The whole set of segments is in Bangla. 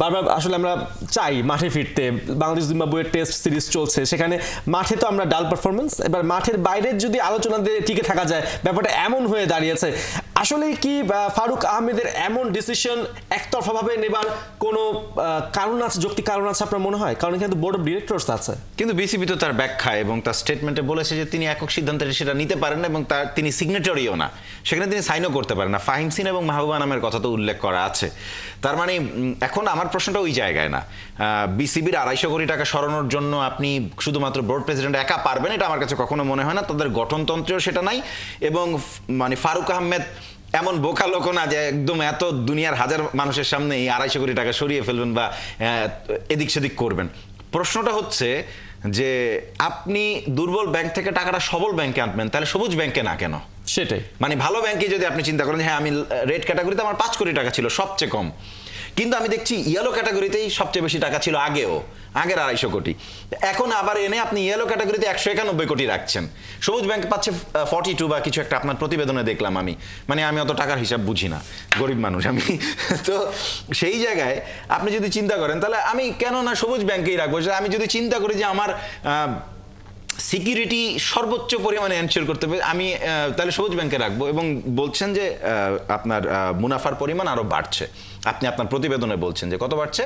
বারবার আসলে আমরা চাই মাঠে ফিরতে। বাংলাদেশ জিম্বাবুয়ের টেস্ট সিরিজ চলছে, সেখানে মাঠে তো আমরা ডাল পারফরমেন্স, এবার মাঠের বাইরে যদি আলোচনা দিয়ে টিকে থাকা যায়, ব্যাপারটা এমন হয়ে দাঁড়িয়েছে। আসলে কি ফারুক আহমেদের এমন ডিসিশন একতরফাভাবে নেবার কোনো কারণ আছে, যৌক্তিক কারণ আছে আপনার মনে হয়? কারণ কিন্তু বোর্ড অফ ডিরেক্টরস আছে, কিন্তু বিসিবি তো তার ব্যাখ্যা এবং তার স্টেটমেন্টে বলেছে যে তিনি একক সিদ্ধান্তে সেটা নিতে পারেন না এবং তিনি সিগনেটরিও না, সেখানে তিনি সাইনও করতে পারেন না। ফাহিম সিন এবং মাহবুবা নামের কথা তো উল্লেখ করা আছে। তার মানে এখন আমার প্রশ্নটা ওই জায়গায় না, বিসিবির 250 কোটি টাকা সরানোর জন্য আপনি শুধুমাত্র বোর্ড প্রেসিডেন্ট একা পারবেন, এটা আমার কাছে কখনো মনে হয় না। তাদের গঠনতন্ত্রেও সেটা নাই এবং মানে ফারুক আহমেদ এমন বোকা লোক না যে একদম এত দুনিয়ার হাজার মানুষের সামনে এই 250 কোটি টাকা সরিয়ে ফেলবেন বা এদিক সেদিক করবেন। প্রশ্নটা হচ্ছে যে আপনি দুর্বল ব্যাংক থেকে টাকাটা সবল ব্যাংকে আনবেন, তাহলে সবুজ ব্যাংকে না কেন? সেটাই মানে ভালো ব্যাংকে যদি আপনি চিন্তা করেন, হ্যাঁ আমি রেড ক্যাটাগরিতে আমার 5 কোটি টাকা ছিল সবচেয়ে কম, কিন্তু আমি দেখছি ইয়েলো ক্যাটাগরিতেই সবচেয়ে বেশি টাকা ছিল আগের 250 কোটি। এখন আবার এনে আপনি ইয়েলো ক্যাটাগরিতে 191 কোটি রাখছেন, সবুজ ব্যাংক পাচ্ছে 42 বা কিছু একটা, আপনার প্রতিবেদনে দেখলাম আমি। মানে আমি অত টাকার হিসাব বুঝি না, গরিব মানুষ আমি। তো সেই জায়গায় আপনি যদি চিন্তা করেন, তাহলে আমি কেন না সবুজ ব্যাংকেই রাখবো। আমি যদি চিন্তা করি যে আমার সিকিউরিটি সর্বোচ্চ পরিমাণে এনশিওর করতে হবে, আমি তাহলে সবুজ ব্যাংকে রাখবো। এবং বলছেন যে আপনার মুনাফার পরিমাণ আরো বাড়ছে, আপনি আপনার প্রতিবেদনে বলছেন যে কত বাড়ছে,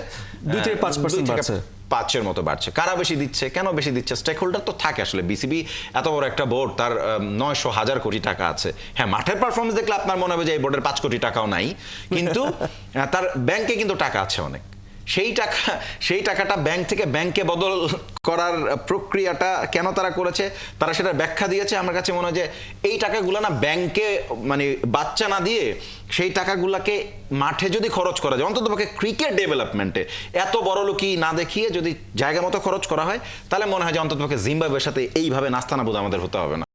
2 থেকে 5% বাড়ছে, 5-এর মতো বাড়ছে। কারা বেশি দিচ্ছে, কেন বেশি দিচ্ছে? স্টেক হোল্ডার তো থাকে আসলে। বিসিবি এত বড় একটা বোর্ড, তার 900,000 কোটি টাকা আছে। হ্যাঁ, মাঠের পারফরমেন্স দেখলে আপনার মনে হবে যে এই বোর্ডের 5 কোটি টাকাও নাই, কিন্তু তার ব্যাংকে কিন্তু টাকা আছে অনেক। সেই টাকাটা ব্যাংক থেকে ব্যাংকে বদল করার প্রক্রিয়াটা কেন তারা করেছে, তারা সেটা ব্যাখ্যা দিয়েছে। আমার কাছে মনে হয় যে এই টাকাগুলো না ব্যাংকে মানে বাচ্চা না দিয়ে সেই টাকাগুলোকে মাঠে যদি খরচ করা যায়, অন্ততপক্ষে ক্রিকেট ডেভেলপমেন্টে এত বড় লোকই না দেখিয়ে যদি জায়গা মতো খরচ করা হয়, তাহলে মনে হয় যে অন্ততপক্ষে জিম্বাবুয়ের সাথে এইভাবে নাস্তানাবুদ আমাদের হতে হবে না।